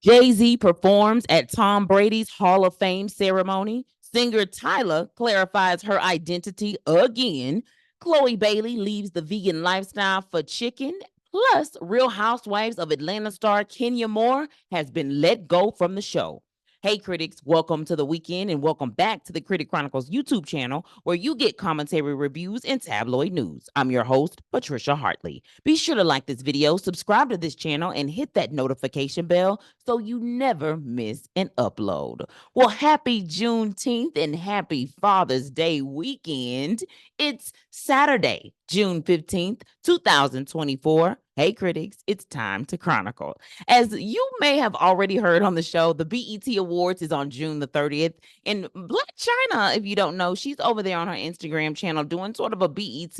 Jay-Z performs at Tom Brady's Hall of Fame ceremony. Singer Tyla clarifies her identity again. Chloe Bailey leaves the vegan lifestyle for chicken. Plus, Real Housewives of Atlanta star Kenya Moore has been let go from the show. Hey, critics, welcome to the weekend and welcome back to the Critic Chronicles YouTube channel where you get commentary reviews and tabloid news. I'm your host, Patricia Hartley. Be sure to like this video, subscribe to this channel, and hit that notification bell so you never miss an upload. Well, happy Juneteenth and happy Father's Day weekend. It's Saturday, June 15th, 2024. Hey, critics, it's time to chronicle. As you may have already heard on the show, the BET Awards is on June the 30th. And Black China, if you don't know, she's over there on her Instagram channel doing sort of a BET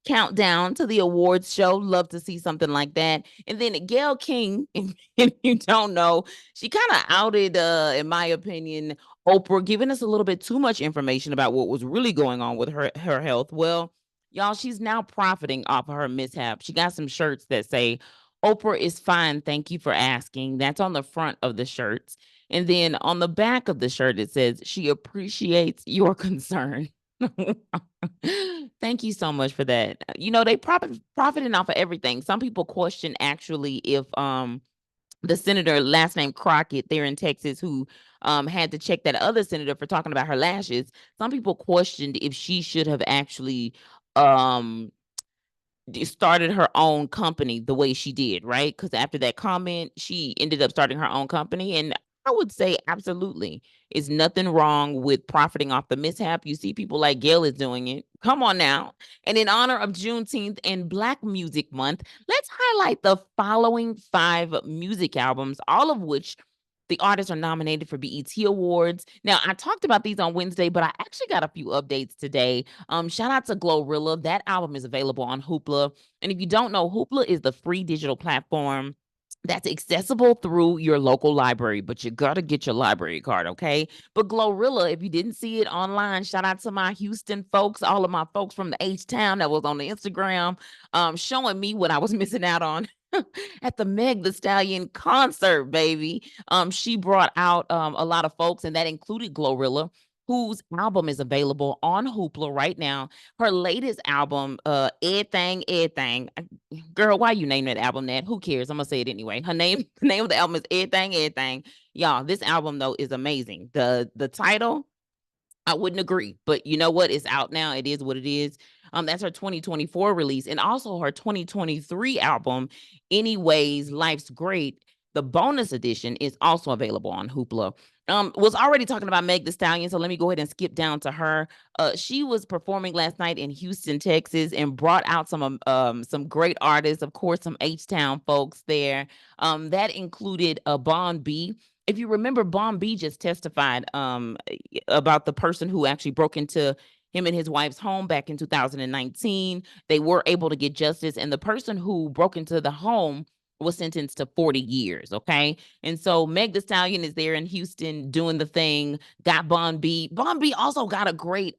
countdown to the awards show. Love to see something like that. And then Gayle King, if you don't know, she kind of outed, in my opinion, Oprah, giving us a little bit too much information about what was really going on with her health. Well, y'all, she's now profiting off of her mishap. She got some shirts that say, Oprah is fine. Thank you for asking. That's on the front of the shirts. And then on the back of the shirt, it says, she appreciates your concern. Thank you so much for that. You know, they profiting off of everything. Some people question actually if the senator, last name Crockett, there in Texas, who had to check that other senator for talking about her lashes. Some people questioned if she should have actually um started her own company the way she did, right? Because after that comment, she ended up starting her own company. And I would say absolutely. Is nothing wrong with profiting off the mishap. You see people like Gail is doing it. Come on now. And in honor of Juneteenth and Black Music Month, let's highlight the following 5 music albums, all of which the artists are nominated for BET Awards. Now, I talked about these on Wednesday, but I actually got a few updates today. Shout out to Glorilla. That album is available on Hoopla. And if you don't know, Hoopla is the free digital platform that's accessible through your local library, but you gotta get your library card, okay? But Glorilla, if you didn't see it online, shout out to my Houston folks, all of my folks from the H-Town that was on the Instagram, showing me what I was missing out on at the Meg the Stallion concert, baby. She brought out a lot of folks, and that included Glorilla, whose album is available on Hoopla right now. Her latest album, Everything. Girl, why you name that album that? Who cares? I'm gonna say it anyway. The name of the album is Everything. Y'all, this album though is amazing. The title, I wouldn't agree, but you know what? It's out now. It is what it is. That's her 2024 release, and also her 2023 album, Anyways, Life's Great. The bonus edition is also available on Hoopla. Was already talking about Meg the Stallion, so let me go ahead and skip down to her. She was performing last night in Houston, Texas, and brought out some great artists, of course, some H-Town folks there. That included Bon B. If you remember, Bon B just testified about the person who actually broke into him and his wife's home back in 2019. They were able to get justice, and the person who broke into the home was sentenced to 40 years. Okay. And so Meg the Stallion is there in Houston doing the thing, got Bon B. Bon B also got a great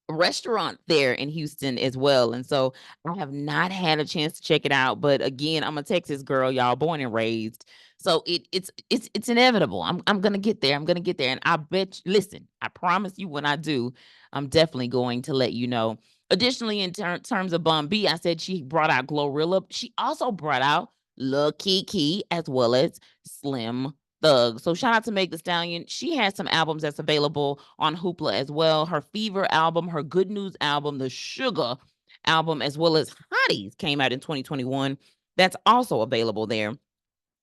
restaurant there in Houston as well. And so I have not had a chance to check it out, but again, I'm a Texas girl, y'all, born and raised. So it's inevitable. I'm gonna get there. I'm gonna get there. And I bet listen, I promise you when I do, I'm definitely going to let you know. Additionally, in terms of Bun B, I said she brought out Glorilla. She also brought out Lil Kiki as well as Slim Thug. So shout out to Meg the Stallion. She has some albums that's available on Hoopla as well. Her Fever album, her Good News album, the Sugar album, as well as Hotties came out in 2021. That's also available there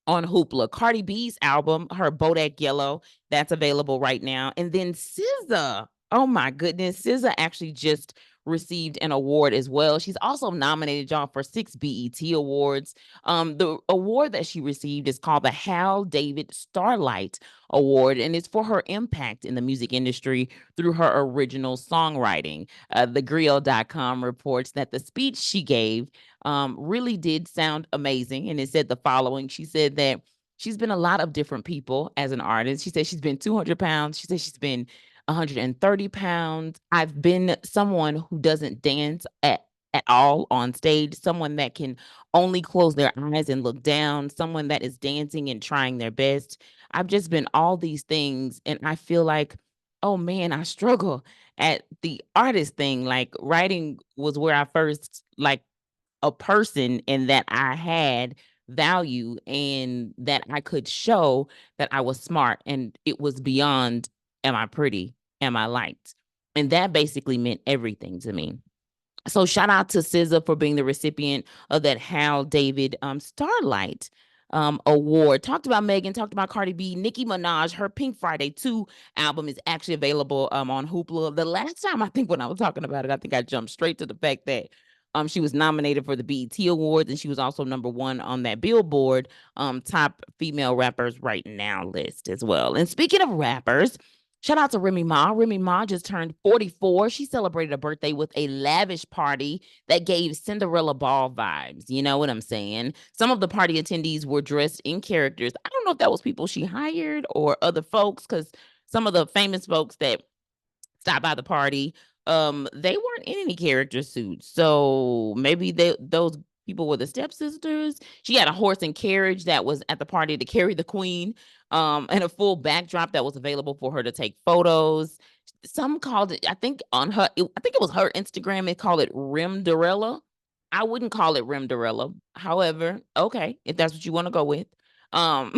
on Hoopla. Cardi B's album, her Bodak Yellow, that's available right now. And then SZA, oh my goodness, SZA actually just received an award as well. She's also nominated, y'all, for 6 BET Awards. The award that she received is called the Hal David Starlight Award, and it's for her impact in the music industry through her original songwriting. TheGriot.com reports that the speech she gave really did sound amazing. And it said the following. She said that she's been a lot of different people as an artist. She said she's been 200 pounds. She said she's been 130 pounds. I've been someone who doesn't dance at at all on stage, someone that can only close their eyes and look down, someone that is dancing and trying their best. I've just been all these things, and I feel like, oh man, I struggle at the artist thing. Like writing was where I first like a person, and that I had value and that I could show that I was smart, and it was beyond, am I pretty? Am I liked? And that basically meant everything to me. So shout out to SZA for being the recipient of that Hal David Starlight award. Talked about Megan, talked about Cardi B, Nicki Minaj. Her Pink Friday 2 album is actually available on Hoopla. The last time I think when I was talking about it, I think I jumped straight to the fact that she was nominated for the BET Awards, and she was also #1 on that Billboard top female rappers right now list as well. And speaking of rappers, shout out to Remy Ma. Remy Ma just turned 44. She celebrated a birthday with a lavish party that gave Cinderella ball vibes. You know what I'm saying? Some of the party attendees were dressed in characters. I don't know if that was people she hired or other folks, because some of the famous folks that stopped by the party, they weren't in any character suits. So maybe those people were the stepsisters. She had a horse and carriage that was at the party to carry the queen, and a full backdrop that was available for her to take photos. Some called it, I think on her, I think it was her Instagram, they call it Rimderella. I wouldn't call it Rimderella. However, okay, if that's what you want to go with. Um,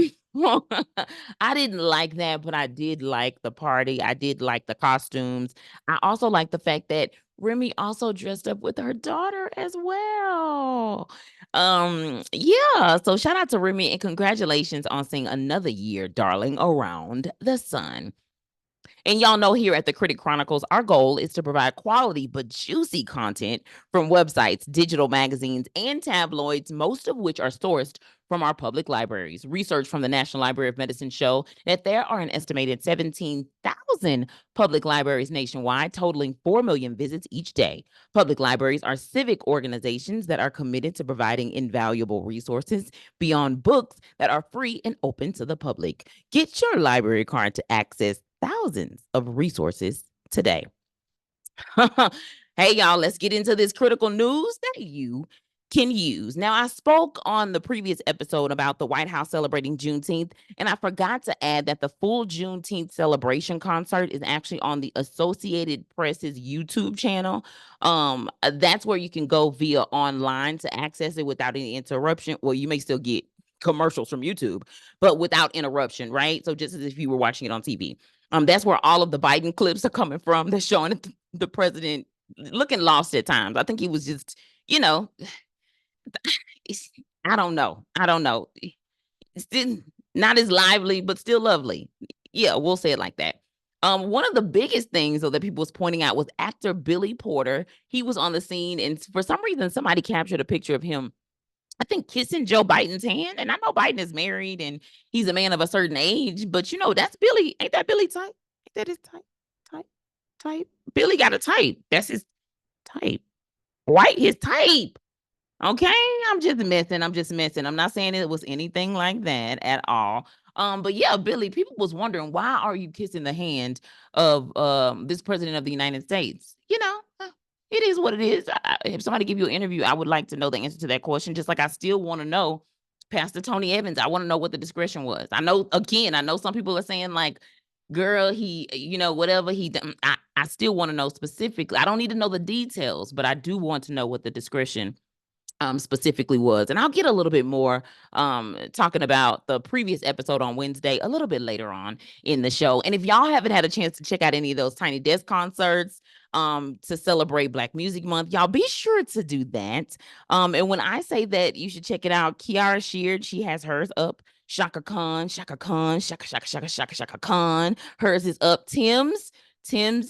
I didn't like that, but I did like the party. I did like the costumes. I also like the fact that Remy also dressed up with her daughter as well. Yeah, so shout out to Remy and congratulations on seeing another year, darling, around the sun. And y'all know here at the Critic Chronicles, our goal is to provide quality but juicy content from websites, digital magazines, and tabloids, most of which are sourced from our public libraries. Research from the National Library of Medicine show that there are an estimated 17,000 public libraries nationwide, totaling 4 million visits each day. Public libraries are civic organizations that are committed to providing invaluable resources beyond books that are free and open to the public. Get your library card to access thousands of resources today. Hey, y'all, let's get into this critical news that you can use. Now, I spoke on the previous episode about the White House celebrating Juneteenth, and I forgot to add that the full Juneteenth celebration concert is actually on the Associated Press's YouTube channel. That's where you can go via online to access it without any interruption. Well, you may still get commercials from YouTube, but without interruption, right? So just as if you were watching it on TV. That's where all of the Biden clips are coming from. They're showing the president looking lost at times. I think he was just, you know, I don't know. I don't know. Still not as lively, but still lovely. Yeah, we'll say it like that. One of the biggest things though that people was pointing out was actor Billy Porter. He was on the scene, and for some reason, somebody captured a picture of him, I think, kissing Joe Biden's hand. And I know Biden is married and he's a man of a certain age, but that's Billy. Ain't that Billy type? Ain't that his type? Type? Type? Billy got a type. That's his type. White his type. Okay, I'm just messing. I'm just messing. I'm not saying it was anything like that at all. But yeah, Billy, people was wondering, why are you kissing the hand of this president of the United States? It is what it is. If somebody give you an interview, I would like to know the answer to that question. Just like I still want to know, Pastor Tony Evans, I want to know what the discretion was. I know some people are saying like, girl, he, whatever he done. I still want to know specifically. I don't need to know the details, but I do want to know what the discretion specifically was. And I'll get a little bit more talking about the previous episode on Wednesday a little bit later on in the show. And if y'all haven't had a chance to check out any of those Tiny Desk concerts to celebrate Black Music Month, y'all be sure to do that. And when I say that you should check it out, Kiara Sheard, she has hers up. Shaka Khan, Shaka Khan, Shaka Shaka Shaka Shaka Shaka Khan. Hers is up. Tim's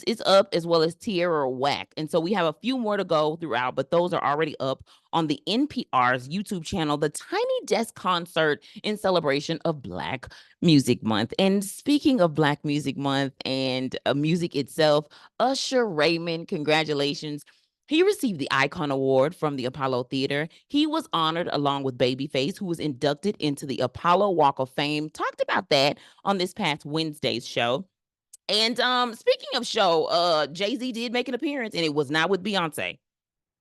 is up, as well as Tierra Whack. And so we have a few more to go throughout, but those are already up on the NPR's YouTube channel, the Tiny Desk concert in celebration of Black Music Month. And speaking of Black Music Month and music itself, Usher Raymond, congratulations. He received the Icon Award from the Apollo Theater. He was honored along with Babyface, who was inducted into the Apollo Walk of Fame. Talked about that on this past Wednesday's show. And speaking of show, Jay-Z did make an appearance, and it was not with Beyonce.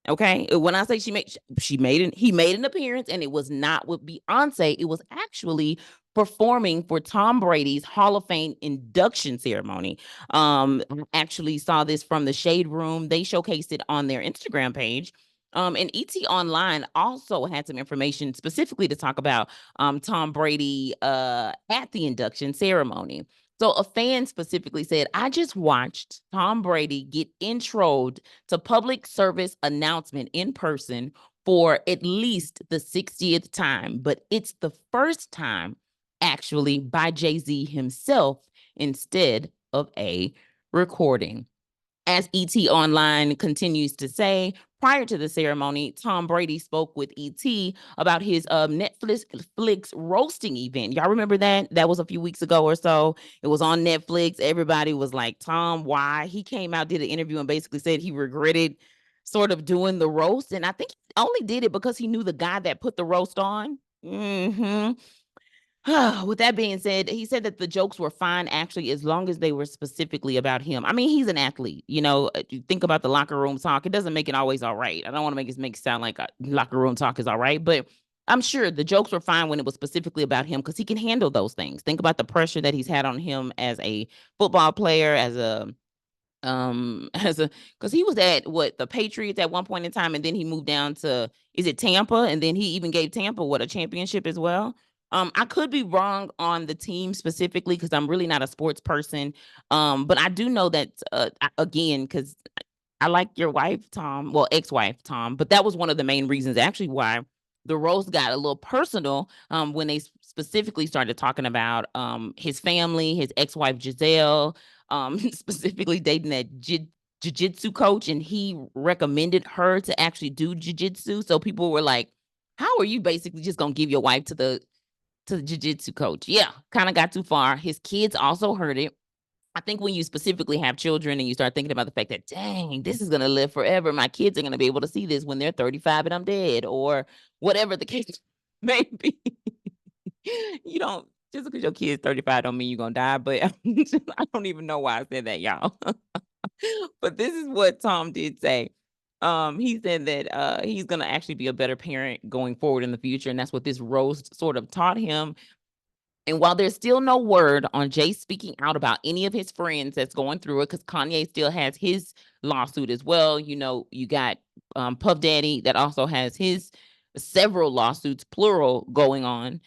Okay, when I say he made an appearance, and it was not with Beyonce. It was actually performing for Tom Brady's Hall of Fame induction ceremony. I actually saw this from the Shade Room. They showcased it on their Instagram page. And ET Online also had some information specifically to talk about Tom Brady at the induction ceremony. So a fan specifically said, I just watched Tom Brady get introed to public service announcement in person for at least the 60th time, but it's the first time actually by Jay-Z himself instead of a recording. As ET Online continues to say, prior to the ceremony, Tom Brady spoke with ET about his Netflix roasting event. Y'all remember that? That was a few weeks ago or so. It was on Netflix. Everybody was like, Tom, why? He came out, did an interview, and basically said he regretted sort of doing the roast. And I think he only did it because he knew the guy that put the roast on. Mm-hmm. With that being said, he said that the jokes were fine actually, as long as they were specifically about him. I mean, he's an athlete. You think about the locker room talk. It doesn't make it always all right. I don't want to make it sound like locker room talk is all right, but I'm sure the jokes were fine when it was specifically about him because he can handle those things. Think about the pressure that he's had on him as a football player, as a as a because he was at the Patriots at one point in time, and then he moved down to, is it Tampa, and then he even gave Tampa a championship as well. I could be wrong on the team specifically because I'm really not a sports person. But I do know that again, because I like your wife, Tom. Well, ex-wife, Tom. But that was one of the main reasons, actually, why the roast got a little personal. When they specifically started talking about his family, his ex-wife Giselle, specifically dating that jiu-jitsu coach, and he recommended her to actually do jiu-jitsu. So people were like, "How are you basically just gonna give your wife to the jiu-jitsu coach?" Yeah, kind of got too far. His kids also heard it. I think when you specifically have children and you start thinking about the fact that, dang, this is going to live forever. My kids are going to be able to see this when they're 35 and I'm dead, or whatever the case may be. You don't, just because your kid's 35 don't mean you're going to die, but I don't even know why I said that, y'all. But this is what Tom did say. He said that he's going to actually be a better parent going forward in the future. And that's what this roast sort of taught him. And while there's still no word on Jay speaking out about any of his friends that's going through it, because Kanye still has his lawsuit as well. You got Puff Daddy that also has his several lawsuits, plural, going on.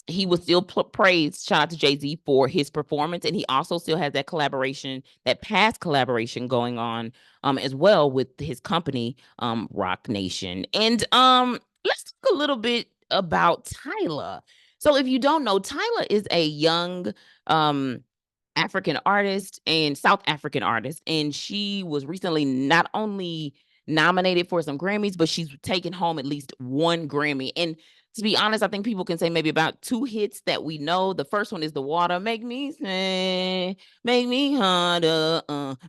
He was still praised, shout out to Jay-Z, for his performance. And he also still has that collaboration, that past collaboration going on as well with his company, Rock Nation. And let's talk a little bit about Tyla. So if you don't know, Tyla is a young African artist and South African artist, and she was recently not only nominated for some Grammys, but she's taken home at least one Grammy. And to be honest, I think people can say maybe about two hits that we know. The first one is "The Water," make me say, make me harder,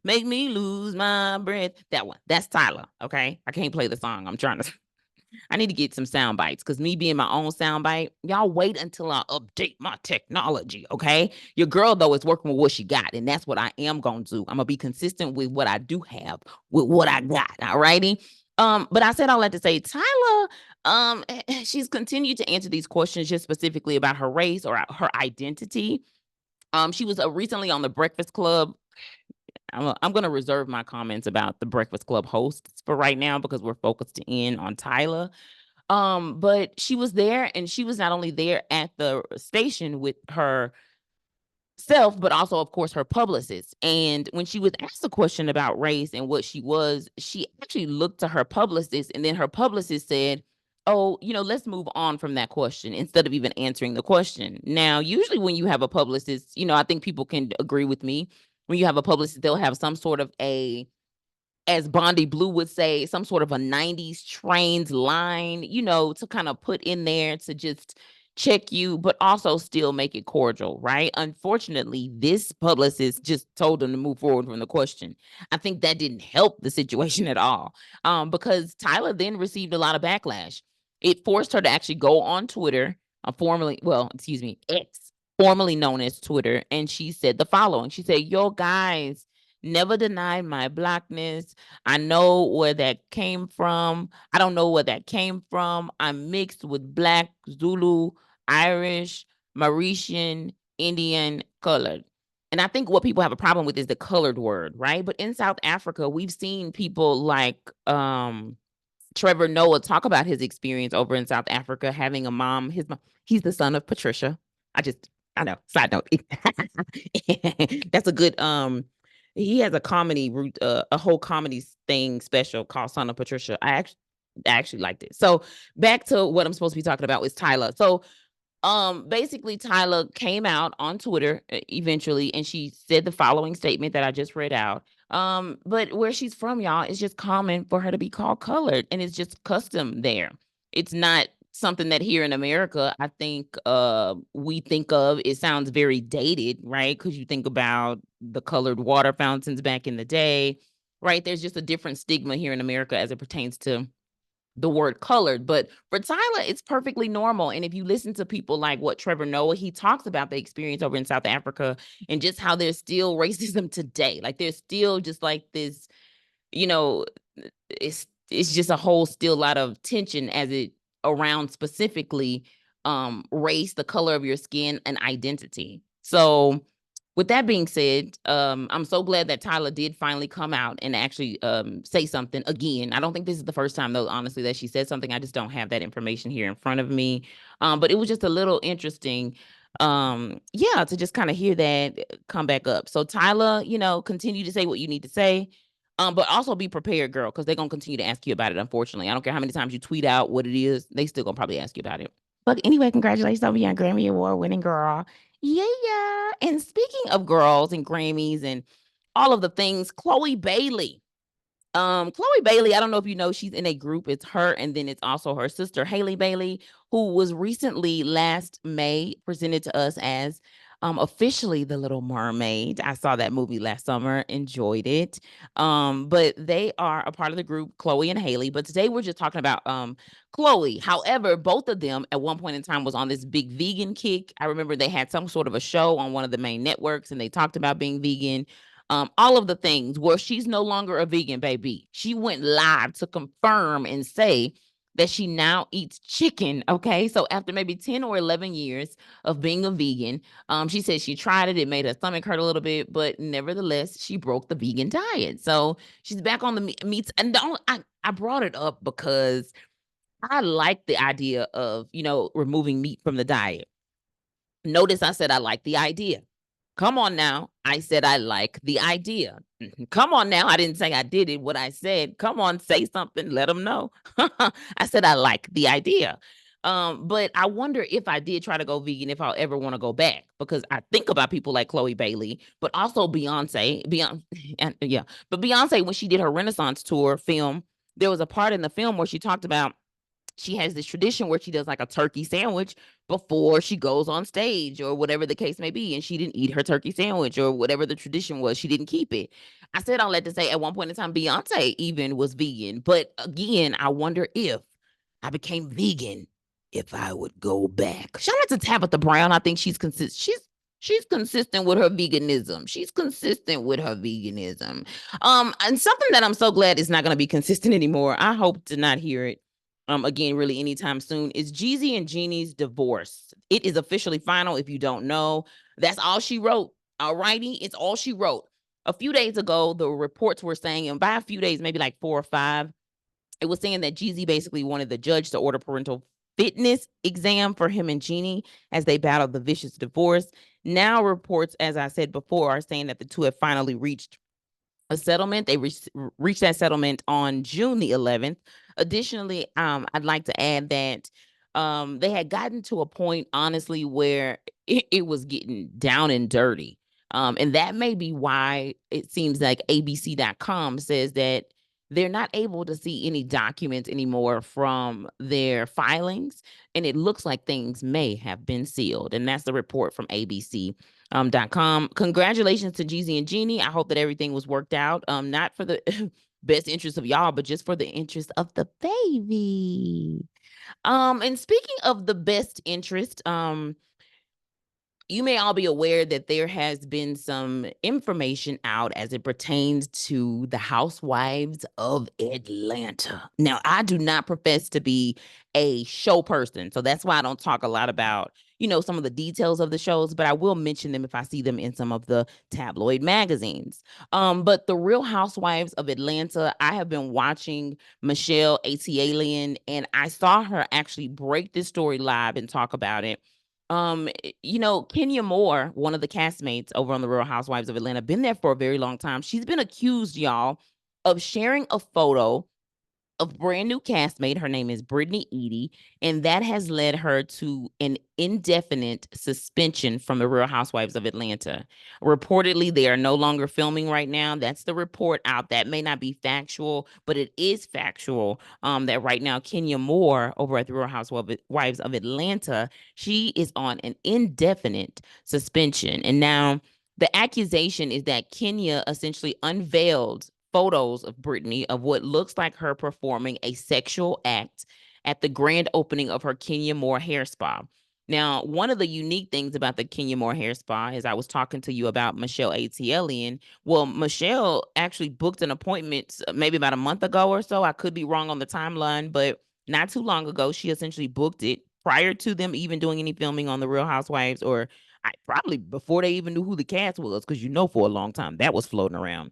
make me lose my breath. That one, that's Tyla. Okay, I can't play the song. I'm trying to I need to get some sound bites because me being my own sound bite, y'all wait until I update my technology, okay? Your girl, though, is working with what she got, and that's what I am going to do. I'm going to be consistent with what I do have, with what I got, all righty? But I said all that to say, Tyla, she's continued to answer these questions just specifically about her race or her identity. She was recently on the Breakfast Club. I'm going to reserve my comments about the Breakfast Club hosts for right now because we're focused in on Tyla. But she was there, and she was not only there at the station with her self, but also, of course, her publicist. And when she was asked a question about race and what she was, she actually looked to her publicist, and then her publicist said, "Oh, let's move on from that question," instead of even answering the question. Now, usually when you have a publicist, I think people can agree with me. When you have a publicist, they'll have some sort of as Bondi Blue would say, some sort of a 90s trained line, to kind of put in there to just check you, but also still make it cordial, right? Unfortunately, this publicist just told them to move forward from the question. I think that didn't help the situation at all, because Tyla then received a lot of backlash. It forced her to actually go on Twitter, X, formerly known as Twitter, and she said the following. She said, "Yo, guys, Never denied my blackness. I know where that came from. I don't know where that came from. I'm mixed with black, Zulu, Irish, Mauritian, Indian, colored. And I think what people have a problem with is the colored word, right? But in South Africa, we've seen people like Trevor Noah talk about his experience over in South Africa, having a mom. His mom, he's the son of Patricia. I know. Side note, that's a good. He has a comedy root, a whole comedy thing special called Son of Patricia. I actually liked it. So back to what I'm supposed to be talking about is Tyla. So basically Tyla came out on Twitter eventually, and she said the following statement that I just read out. But where she's from, y'all, it's just common for her to be called colored, and it's just custom there. It's not something that here in America, I think we think of. It sounds very dated, right? Because you think about the colored water fountains back in the day, right? There's just a different stigma here in America as it pertains to the word colored. But for Tyla, it's perfectly normal. And if you listen to people like what Trevor Noah, he talks about the experience over in South Africa and just how there's still racism today. Like there's still just like this, you know, it's just a whole still lot of tension as it around specifically race, the color of your skin, and identity. So with that being said, I'm so glad that Tyla did finally come out and actually say something again. I don't think this is the first time, though, honestly, that she said something. I just don't have that information here in front of me. But it was just a little interesting, yeah, to just kind of hear that come back up. So Tyla, continue to say what you need to say. But also be prepared, girl, because they're gonna continue to ask you about it. Unfortunately, I don't care how many times you tweet out what it is, they still gonna probably ask you about it. But anyway, congratulations on being a Grammy Award winning girl. Yeah, yeah. And speaking of girls and Grammys and all of the things, Chloe Bailey. Chloe Bailey, I don't know if you know, she's in a group. It's her, and then it's also her sister, Haley Bailey, who was recently last May presented to us as officially the Little Mermaid. I saw that movie last summer, enjoyed it. But they are a part of the group, Chloe and Haley. But today we're just talking about Chloe. However, both of them at one point in time was on this big vegan kick. I remember they had some sort of a show on one of the main networks, and they talked about being vegan. All of the things where she's no longer a vegan, baby. She went live to confirm and say that she now eats chicken. Okay. So after maybe 10 or 11 years of being a vegan, she said she tried it. It made her stomach hurt a little bit, but nevertheless, she broke the vegan diet. So she's back on the meats. And I brought it up because I like the idea of, removing meat from the diet. Notice I said I like the idea. Come on now. I said I like the idea. Come on now. I didn't say I did it. What I said, come on, say something, let them know. I said I like the idea. But I wonder if I did try to go vegan, if I'll ever want to go back, because I think about people like Chloe Bailey, but also Beyonce, and yeah, but Beyonce, when she did her Renaissance tour film, there was a part in the film where she talked about she has this tradition where she does like a turkey sandwich before she goes on stage or whatever the case may be. And she didn't eat her turkey sandwich or whatever the tradition was. She didn't keep it. I said all that to say at one point in time, Beyonce even was vegan. But again, I wonder if I became vegan, if I would go back. Shout out to Tabitha Brown. I think she's consistent. She's consistent with her veganism. She's consistent with her veganism. And something that I'm so glad is not going to be consistent anymore. I hope to not hear it again really anytime soon, is Jeezy and Jeannie's divorce. It is officially final. If you don't know, that's all she wrote. All righty, it's all she wrote. A few days ago, the reports were saying, and by a few days, maybe like 4 or 5, it was saying that Jeezy basically wanted the judge to order parental fitness exam for him and Jeannie as they battled the vicious divorce. Now reports, as I said before, are saying that the two have finally reached a settlement. They reached that settlement on June the 11th. Additionally, I'd like to add that they had gotten to a point, honestly, where it was getting down and dirty. And that may be why it seems like ABC.com says that they're not able to see any documents anymore from their filings. And it looks like things may have been sealed. And that's the report from ABC.com. Congratulations to Jeezy and Jeannie. I hope that everything was worked out. Not for the best interest of y'all, but just for the interest of the baby. And speaking of the best interest, you may all be aware that there has been some information out as it pertains to the Housewives of Atlanta. Now, I do not profess to be a show person, so that's why I don't talk a lot about, some of the details of the shows, but I will mention them if I see them in some of the tabloid magazines. But the Real Housewives of Atlanta, I have been watching Michelle Atalian, and I saw her actually break this story live and talk about it. Kenya Moore, one of the castmates over on the Real Housewives of Atlanta, been there for a very long time. She's been accused, y'all, of sharing a photo of brand new castmate. Her name is Brittany Eady, and that has led her to an indefinite suspension from the Real Housewives of Atlanta. Reportedly, they are no longer filming right now. That's the report out. That may not be factual, but it is factual that right now Kenya Moore over at the Real Housewives of Atlanta, she is on an indefinite suspension. And now the accusation is that Kenya essentially unveiled photos of Brittany of what looks like her performing a sexual act at the grand opening of her Kenya Moore hair spa. Now, one of the unique things about the Kenya Moore hair spa is I was talking to you about Michelle ATLian. Well, Michelle actually booked an appointment maybe about a month ago or so. I could be wrong on the timeline, but not too long ago, she essentially booked it prior to them even doing any filming on the Real Housewives, or probably before they even knew who the cast was, because for a long time that was floating around.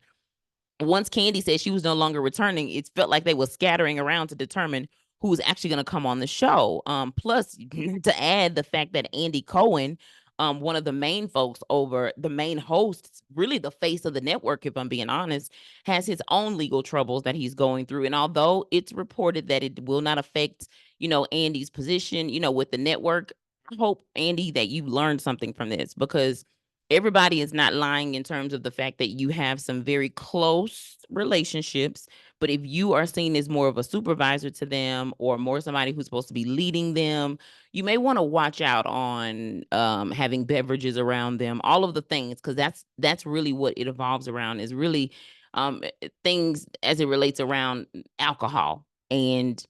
Once Candy said she was no longer returning, it felt like they were scattering around to determine who was actually going to come on the show. Plus, to add the fact that Andy Cohen, one of the main folks over the main hosts, really the face of the network, if I'm being honest, has his own legal troubles that he's going through. And although it's reported that it will not affect, Andy's position, with the network, I hope, Andy, that you learned something from this, because everybody is not lying in terms of the fact that you have some very close relationships. But if you are seen as more of a supervisor to them, or more somebody who's supposed to be leading them, you may want to watch out on having beverages around them, all of the things, because that's really what it evolves around, is really things as it relates around alcohol and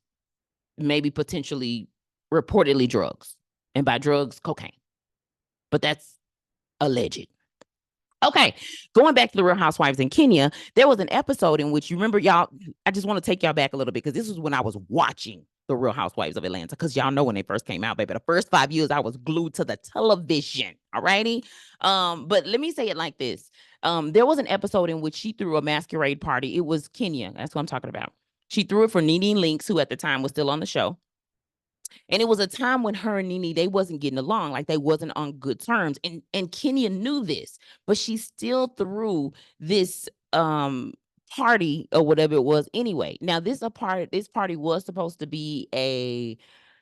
maybe potentially reportedly drugs. And by drugs, cocaine. But that's alleged. Okay, going back to the Real Housewives in Kenya, there was an episode in which, you remember, y'all, I just want to take y'all back a little bit, because this was when I was watching the Real Housewives of Atlanta, because y'all know when they first came out, baby. The first 5 years, I was glued to the television. All righty. But let me say it like this. There was an episode in which she threw a masquerade party. It was Kenya. That's what I'm talking about. She threw it for Nene Leakes, who at the time was still on the show. And it was a time when her and Nene, they wasn't getting along, like they wasn't on good terms. And Kenya knew this, but she still threw this party or whatever it was anyway. Now, this party was supposed to be a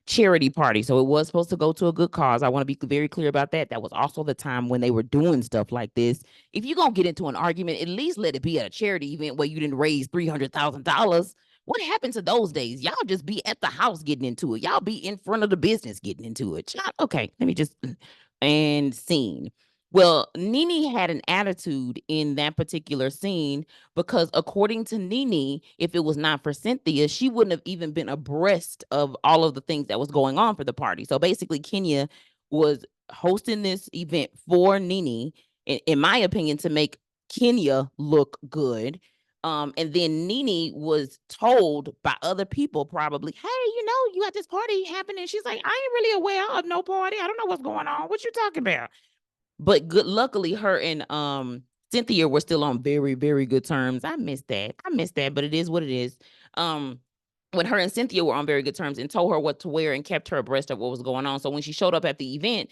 charity party. So it was supposed to go to a good cause. I want to be very clear about that. That was also the time when they were doing stuff like this. If you're gonna get into an argument, at least let it be at a charity event where you didn't raise $300,000. What happened to those days? Y'all just be at the house getting into it. Y'all be in front of the business getting into it. Okay, let me just and scene. Well, Nene had an attitude in that particular scene, because according to Nene, if it was not for Cynthia, she wouldn't have even been abreast of all of the things that was going on for the party. So basically, Kenya was hosting this event for Nene, in my opinion, to make Kenya look good. And then Nene was told by other people, probably, hey, you got this party happening. She's like, I ain't really aware of no party. I don't know what's going on. What you talking about? But luckily, her and Cynthia were still on very, very good terms. I miss that, but it is what it is. When her and Cynthia were on very good terms and told her what to wear and kept her abreast of what was going on. So when she showed up at the event,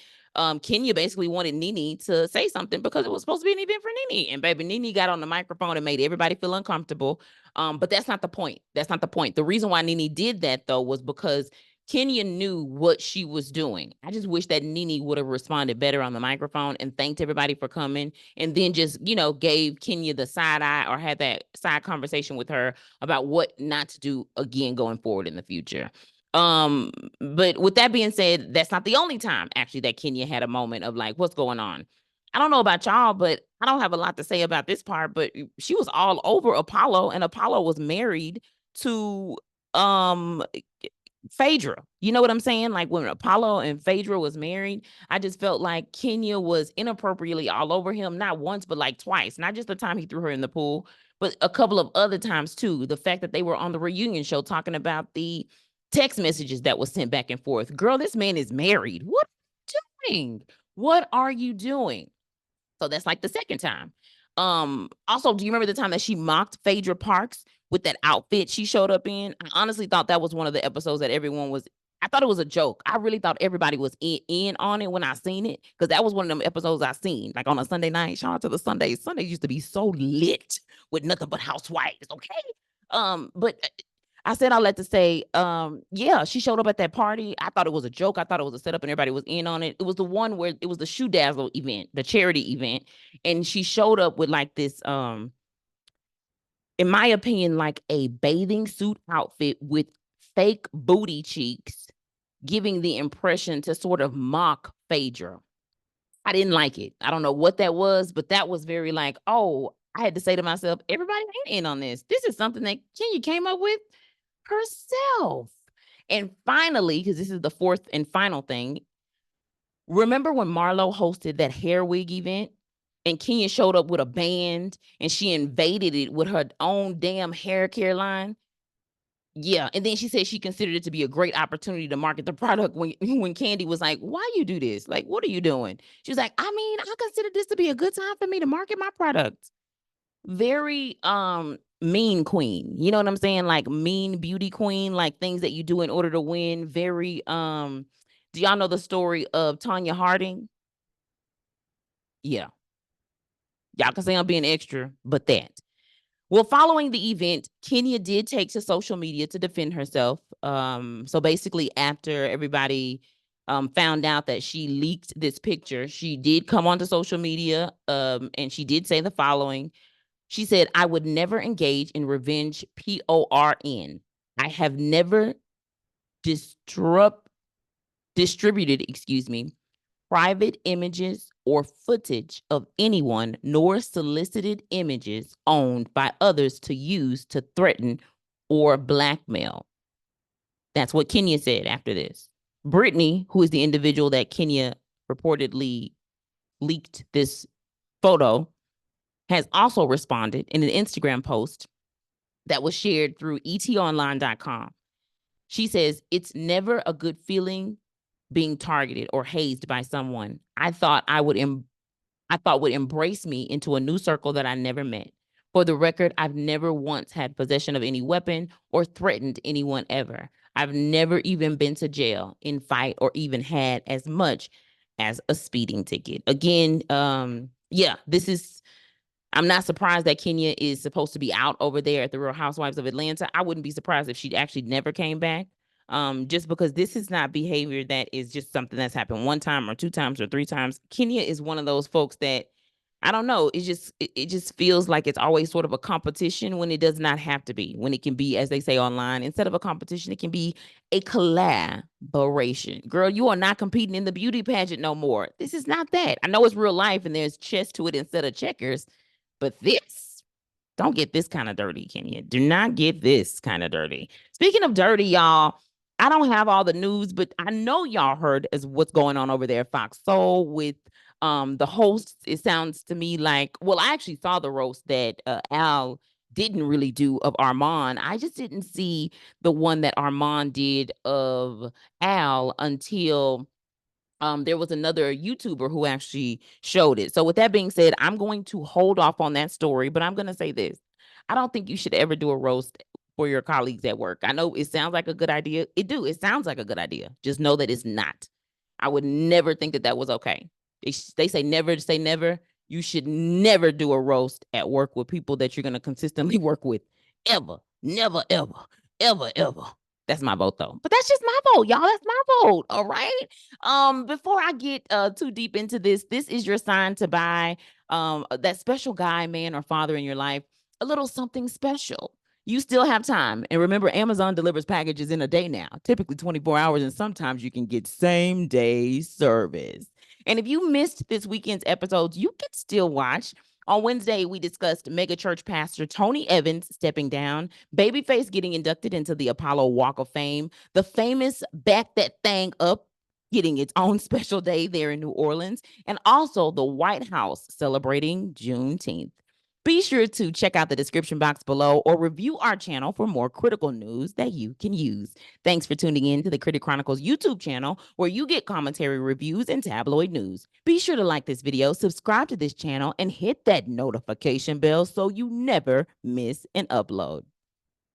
Kenya basically wanted Nene to say something, because it was supposed to be an event for Nene. And baby, Nene got on the microphone and made everybody feel uncomfortable. But that's not the point. That's not the point. The reason why Nene did that, though, was because Kenya knew what she was doing. I just wish that Nene would have responded better on the microphone and thanked everybody for coming, and then just, gave Kenya the side eye, or had that side conversation with her about what not to do again going forward in the future. But with that being said, that's not the only time actually that Kenya had a moment of like, what's going on? I don't know about y'all, but I don't have a lot to say about this part, but she was all over Apollo, and Apollo was married to Phaedra. You know what I'm saying? Like when Apollo and Phaedra was married, I just felt like Kenya was inappropriately all over him, not once, but like twice. Not just the time he threw her in the pool, but a couple of other times too. The fact that they were on the reunion show talking about the text messages that was sent back and forth. Girl, this man is married. What are you doing? What are you doing? So that's like the second time. Also, do you remember the time that she mocked Phaedra Parks with that outfit she showed up in? I honestly thought that was one of the episodes that everyone was. I thought it was a joke. I really thought everybody was in on it when I seen it, because that was one of them episodes I seen like on a Sunday night. Shout out to the Sundays. Sundays used to be so lit with nothing but housewives. Okay, but I said all that to say, yeah, she showed up at that party. I thought it was a joke. I thought it was a setup and everybody was in on it. It was the one where it was the Shoe Dazzle event, the charity event. And she showed up with like this, in my opinion, like a bathing suit outfit with fake booty cheeks, giving the impression to sort of mock Phaedra. I didn't like it. I don't know what that was, but that was very like, oh, I had to say to myself, everybody ain't in on this. This is something that Kenya came up with herself. And finally, because this is the fourth and final thing, remember when Marlo hosted that hair wig event and Kenya showed up with a band and she invaded it with her own damn hair care line? Yeah, and then she said she considered it to be a great opportunity to market the product when Candy was like, "Why you do this? Like, what are you doing?" She was like, "I mean, I consider this to be a good time for me to market my product." Very mean queen. You know what I'm saying? Like mean beauty queen, like things that you do in order to win. Very do y'all know the story of Tanya Harding? Yeah. Y'all can say I'm being extra, but that. Well, following the event, Kenya did take to social media to defend herself. So basically, after everybody found out that she leaked this picture, she did come onto social media and she did say the following. She said, I would never engage in revenge, PORN. I have never distributed, private images or footage of anyone, nor solicited images owned by others to use to threaten or blackmail. That's what Kenya said after this. Brittany, who is the individual that Kenya reportedly leaked this photo, has also responded in an Instagram post that was shared through etonline.com. She says, it's never a good feeling being targeted or hazed by someone I thought would embrace me into a new circle that I never met. For the record, I've never once had possession of any weapon or threatened anyone ever. I've never even been to jail, in fight, or even had as much as a speeding ticket. Again, yeah, this is I'm not surprised that Kenya is supposed to be out over there at the Real Housewives of Atlanta. I wouldn't be surprised if she actually never came back. Just because this is not behavior that is just something that's happened one time or two times or three times. Kenya is one of those folks that I don't know. It just feels like it's always sort of a competition when it does not have to be. When it can be, as they say online, instead of a competition, it can be a collaboration. Girl, you are not competing in the beauty pageant no more. This is not that. I know it's real life and there's chess to it instead of checkers, but this, don't get this kind of dirty, Kenya. Do not get this kind of dirty. Speaking of dirty, y'all, I don't have all the news, but I know y'all heard as what's going on over there at Fox Soul with the hosts. It sounds to me like, well, I actually saw the roast that Al didn't really do of Armand. I just didn't see the one that Armand did of Al until there was another YouTuber who actually showed it. So with that being said, I'm going to hold off on that story, but I'm going to say this. I don't think you should ever do a roast for your colleagues at work. I know it sounds like a good idea. It sounds like a good idea. Just know that it's not. I would never think that that was okay. They say never to say never. You should never do a roast at work with people that you're going to consistently work with. Ever. Never, ever, ever, ever. That's my vote though. But that's just my vote, y'all. That's my vote. All right. Before I get too deep into this is your sign to buy that special guy, man, or father in your life a little something special. You still have time. And remember, Amazon delivers packages in a day now, typically 24 hours, and sometimes you can get same day service. And if you missed this weekend's episodes, you can still watch. On Wednesday, we discussed megachurch pastor Tony Evans stepping down, Babyface getting inducted into the Apollo Walk of Fame, the famous Back That Thing Up getting its own special day there in New Orleans, and also the White House celebrating Juneteenth. Be sure to check out the description box below or review our channel for more critical news that you can use. Thanks for tuning in to the Critic Chronicles YouTube channel, where you get commentary, reviews, and tabloid news. Be sure to like this video, subscribe to this channel, and hit that notification bell so you never miss an upload.